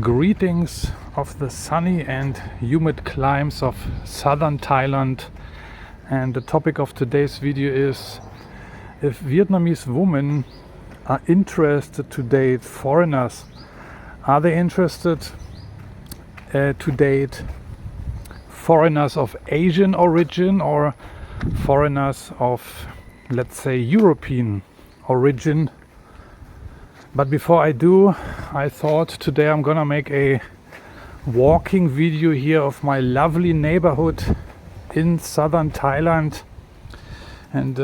Greetings of the sunny and humid climes of southern Thailand, and the topic of today's video is if Vietnamese women are interested to date foreigners. Are they interested to date foreigners of Asian origin or foreigners of, let's say, European origin? But before I do, I thought today I'm gonna make a walking video here of my lovely neighborhood in southern Thailand, and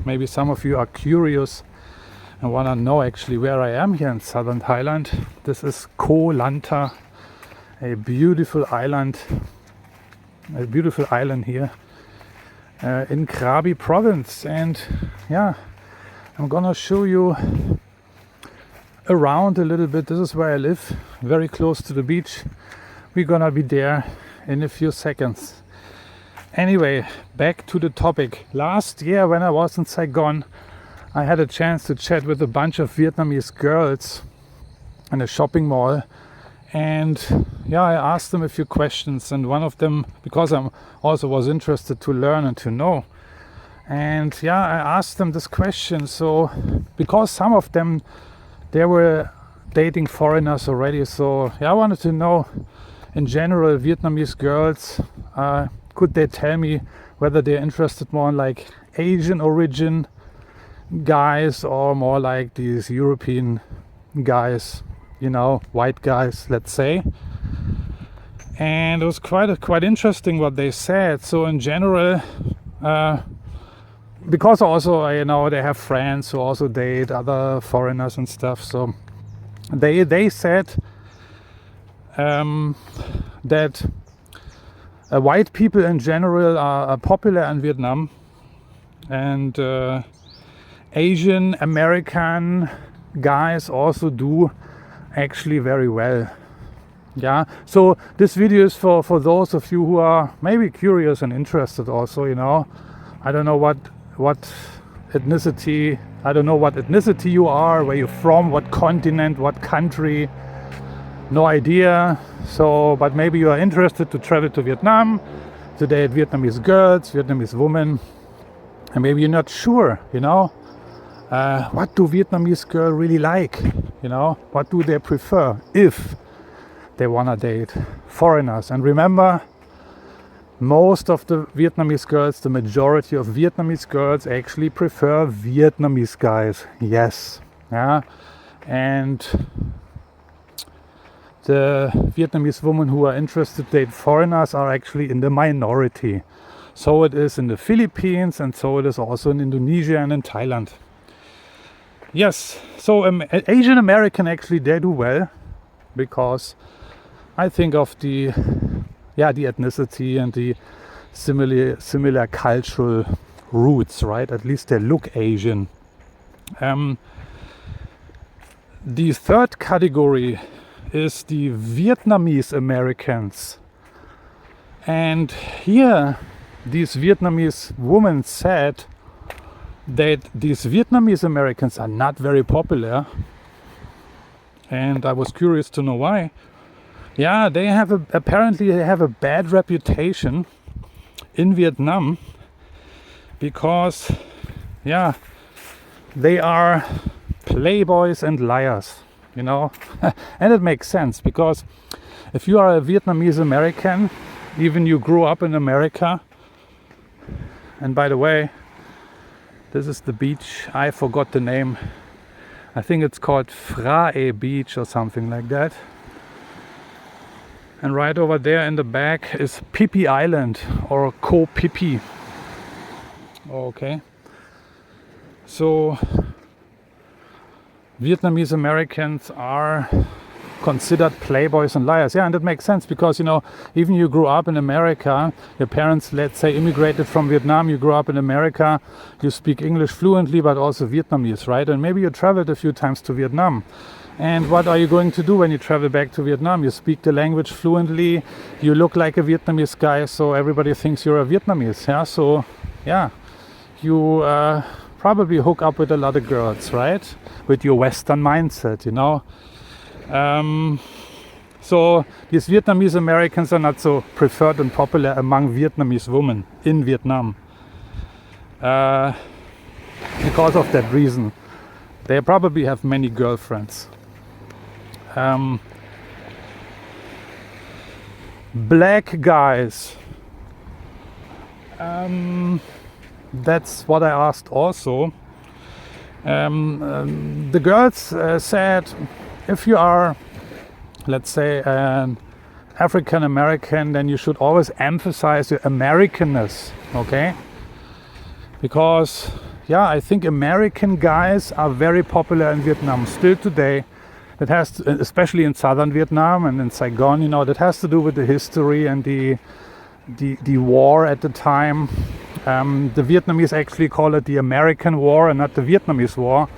maybe some of you are curious and wanna know actually where I am here in southern Thailand. This is Koh Lanta, a beautiful island here in Krabi province, and yeah, I'm gonna show you around a little bit. This is where I live, very close to the beach. We're gonna be there in a few seconds. Anyway, back to the topic. Last year when I was in Saigon, I had a chance to chat with a bunch of Vietnamese girls in a shopping mall, and yeah, I asked them a few questions, and one of them, because I also was interested to learn and to know, and yeah, I asked them this question. So because some of them, they were dating foreigners already, so yeah, I wanted to know in general, Vietnamese girls, could they tell me whether they're interested more in like Asian origin guys or more like these European guys, you know, white guys, let's say. And it was quite interesting what they said. So in general, because also, you know, they have friends who also date other foreigners and stuff. So they said that white people in general are popular in Vietnam, and Asian American guys also do actually very well. Yeah, so this video is for those of you who are maybe curious and interested also, you know. I don't know what ethnicity, I don't know what ethnicity you are, where you're from, what continent, what country, no idea. So, but maybe you are interested to travel to Vietnam, to date Vietnamese girls, Vietnamese women, and maybe you're not sure, you know, what do Vietnamese girls really like, you know, what do they prefer if they wanna date foreigners. And remember, most of the Vietnamese girls, the majority of Vietnamese girls actually prefer Vietnamese guys. Yes, yeah, and the Vietnamese women who are interested to date foreigners are actually in the minority. So it is in the Philippines, and so it is also in Indonesia and in Thailand. Yes, so Asian American actually they do well, because I think of the ethnicity and the similar cultural roots, right? At least they look Asian. The third category is the Vietnamese Americans, and here these Vietnamese women said that these Vietnamese Americans are not very popular, and I was curious to know why. Yeah, apparently they have a bad reputation in Vietnam, because yeah, they are playboys and liars, you know. And it makes sense, because if you are a Vietnamese American, even you grew up in America, and by the way, this is the beach, I forgot the name, I think it's called Phra Beach or something like that. And right over there in the back is Phi Phi Island, or Koh Phi Phi. Okay. So Vietnamese Americans are considered playboys and liars. Yeah, and that makes sense, because, you know, even you grew up in America, your parents, let's say, immigrated from Vietnam, you grew up in America, you speak English fluently, but also Vietnamese, right? And maybe you traveled a few times to Vietnam. And what are you going to do when you travel back to Vietnam? You speak the language fluently, you look like a Vietnamese guy, so everybody thinks you're a Vietnamese. Yeah, so yeah, you probably hook up with a lot of girls, right? With your Western mindset, you know. So these Vietnamese Americans are not so preferred and popular among Vietnamese women in Vietnam. Because of that reason. They probably have many girlfriends. Black guys. That's what I asked also. The girls said, if you are, let's say, an African American, then you should always emphasize your Americanness, okay? Because, yeah, I think American guys are very popular in Vietnam still today. It has to, especially in southern Vietnam and in Saigon, you know, that has to do with the history and the war at the time. The Vietnamese actually call it the American War and not the Vietnamese War.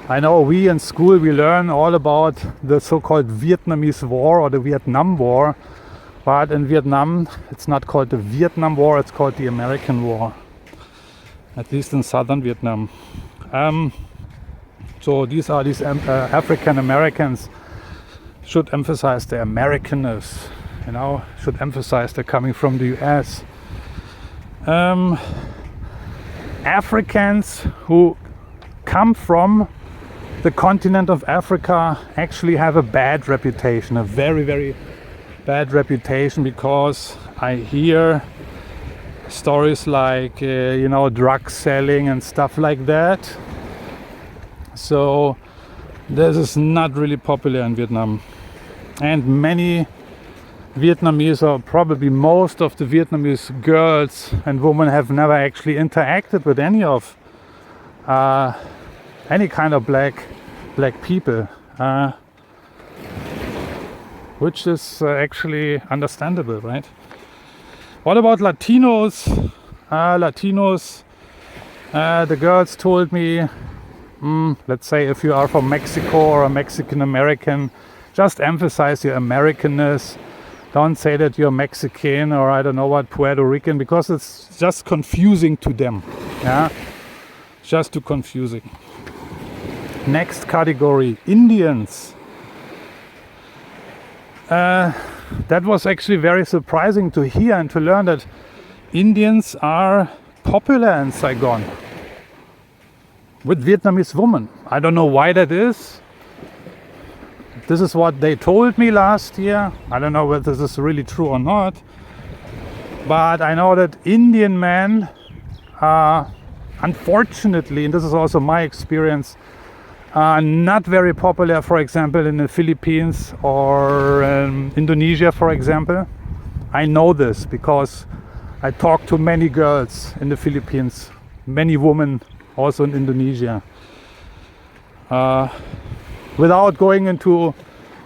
I know we in school, we learn all about the so-called Vietnamese War or the Vietnam War. But in Vietnam, it's not called the Vietnam War, it's called the American War. At least in southern Vietnam. So these African Americans should emphasize their Americanness, you know, should emphasize they're coming from the US. Africans who come from the continent of Africa actually have a bad reputation, a very, very bad reputation, because I hear stories like, you know, drug selling and stuff like that. So this is not really popular in Vietnam. And many Vietnamese, or probably most of the Vietnamese girls and women, have never actually interacted with any of any kind of black people, which is actually understandable, right? What about Latinos? The girls told me, let's say if you are from Mexico or a Mexican American, just emphasize your Americanness. Don't say that you're Mexican or I don't know what, Puerto Rican, because it's just confusing to them. Yeah, just too confusing. Next category, Indians. That was actually very surprising to hear and to learn that Indians are popular in Saigon with Vietnamese women. I don't know why that is. This is what they told me last year. I don't know whether this is really true or not. But I know that Indian men are, unfortunately, and this is also my experience, are not very popular, for example, in the Philippines or Indonesia, for example. I know this because I talk to many girls in the Philippines, many women also in Indonesia. Without going into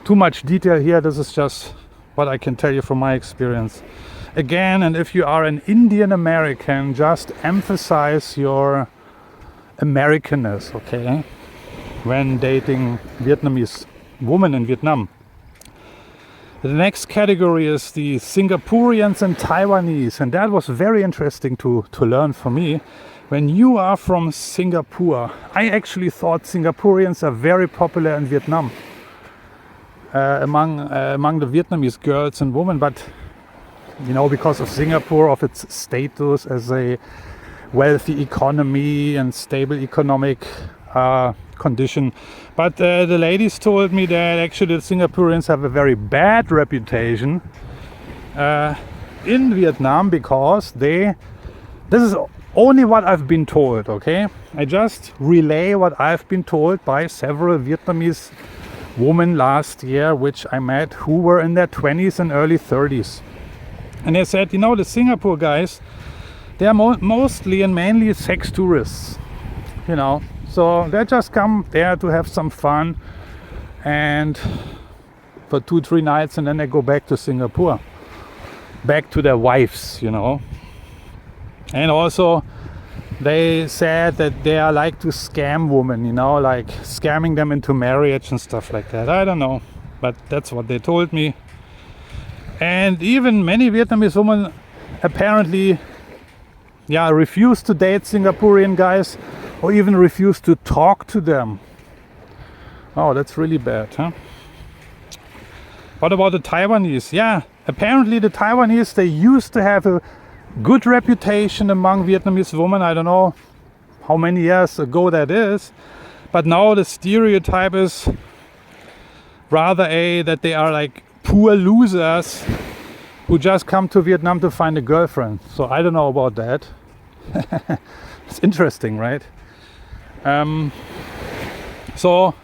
too much detail here, this is just what I can tell you from my experience. Again, and if you are an Indian American, just emphasize your Americanness, okay, when dating Vietnamese women in Vietnam. The next category is the Singaporeans and Taiwanese, and that was very interesting to learn for me. When you are from Singapore, I actually thought Singaporeans are very popular in Vietnam among the Vietnamese girls and women, but you know, because of Singapore, of its status as a wealthy economy and stable economic condition. But the ladies told me that actually the Singaporeans have a very bad reputation in Vietnam because this is only what I've been told, okay? I just relay what I've been told by several Vietnamese women last year, which I met, who were in their 20s and early 30s. And they said, you know, the Singapore guys, they are mostly and mainly sex tourists, you know. So they just come there to have some fun and for 2-3 nights, and then they go back to Singapore, back to their wives, you know. And also they said that they are like to scam women, you know, like scamming them into marriage and stuff like that. I don't know, but that's what they told me. And even many Vietnamese women apparently, yeah, refuse to date Singaporean guys or even refuse to talk to them. Oh, that's really bad, huh? What about the Taiwanese? Yeah, apparently the Taiwanese, they used to have a good reputation among Vietnamese women. I don't know how many years ago that is, but now the stereotype is rather that they are like poor losers who just come to Vietnam to find a girlfriend. So I don't know about that. It's interesting, right? So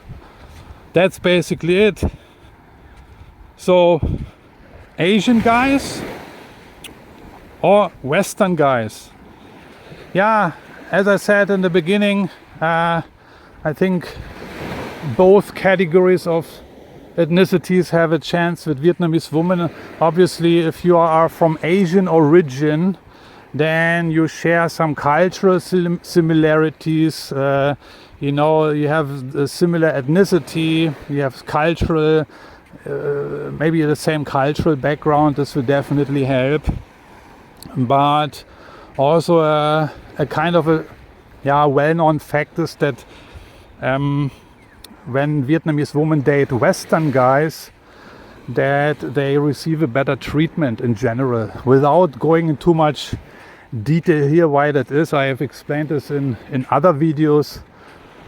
that's basically it. So Asian guys or Western guys? Yeah, as I said in the beginning, I think both categories of ethnicities have a chance with Vietnamese women. Obviously, if you are from Asian origin, then you share some cultural similarities. You know, you have a similar ethnicity, you have cultural, maybe the same cultural background. This will definitely help. But also a kind of a well-known fact is that when Vietnamese women date Western guys, that they receive a better treatment in general. Without going into too much detail here why that is, I have explained this in other videos,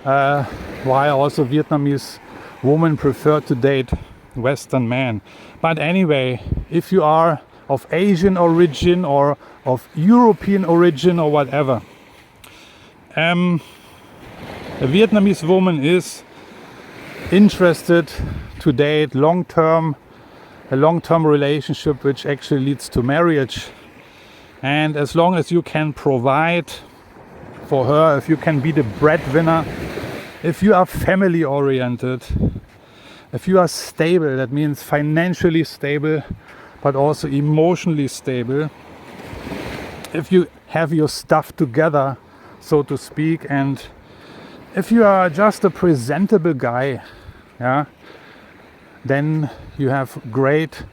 why also Vietnamese women prefer to date Western men. But anyway, if you are of Asian origin or of European origin or whatever, a Vietnamese woman is interested to date a long-term relationship which actually leads to marriage. And as long as you can provide for her, if you can be the breadwinner, if you are family oriented, if you are stable, that means financially stable but also emotionally stable, if you have your stuff together, so to speak, and if you are just a presentable guy, yeah, then you have great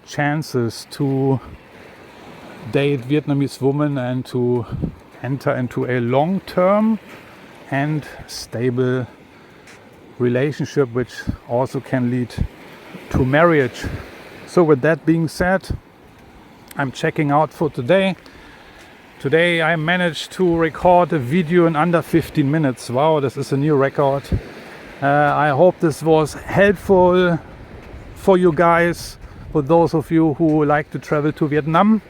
chances to date Vietnamese women and to enter into a long-term and stable relationship, which also can lead to marriage. So with that being said, I'm checking out for today. Today I managed to record a video in under 15 minutes. Wow, this is a new record. I hope this was helpful for you guys, for those of you who like to travel to Vietnam.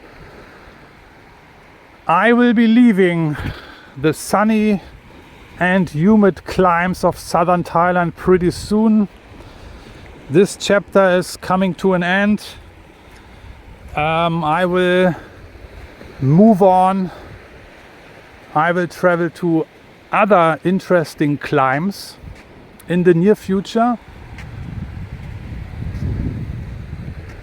I will be leaving the sunny and humid climes of southern Thailand pretty soon. This chapter is coming to an end. I will move on. I will travel to other interesting climes in the near future.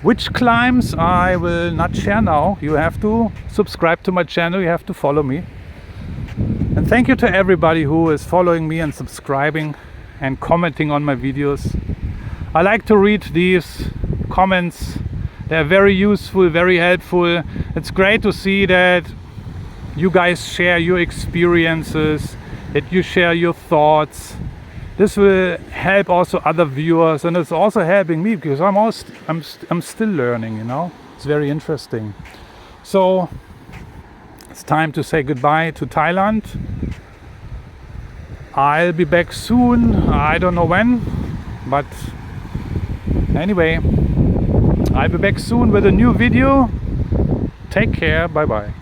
Which climbs I will not share now. You have to subscribe to my channel, you have to follow me. And thank you to everybody who is following me and subscribing and commenting on my videos. I like to read these comments. They're very useful, very helpful. It's great to see that you guys share your experiences, that you share your thoughts. This will help also other viewers, and it's also helping me because I'm still learning, you know. It's very interesting. So it's time to say goodbye to Thailand. I'll be back soon. I don't know when, but anyway, I'll be back soon with a new video. Take care. Bye bye.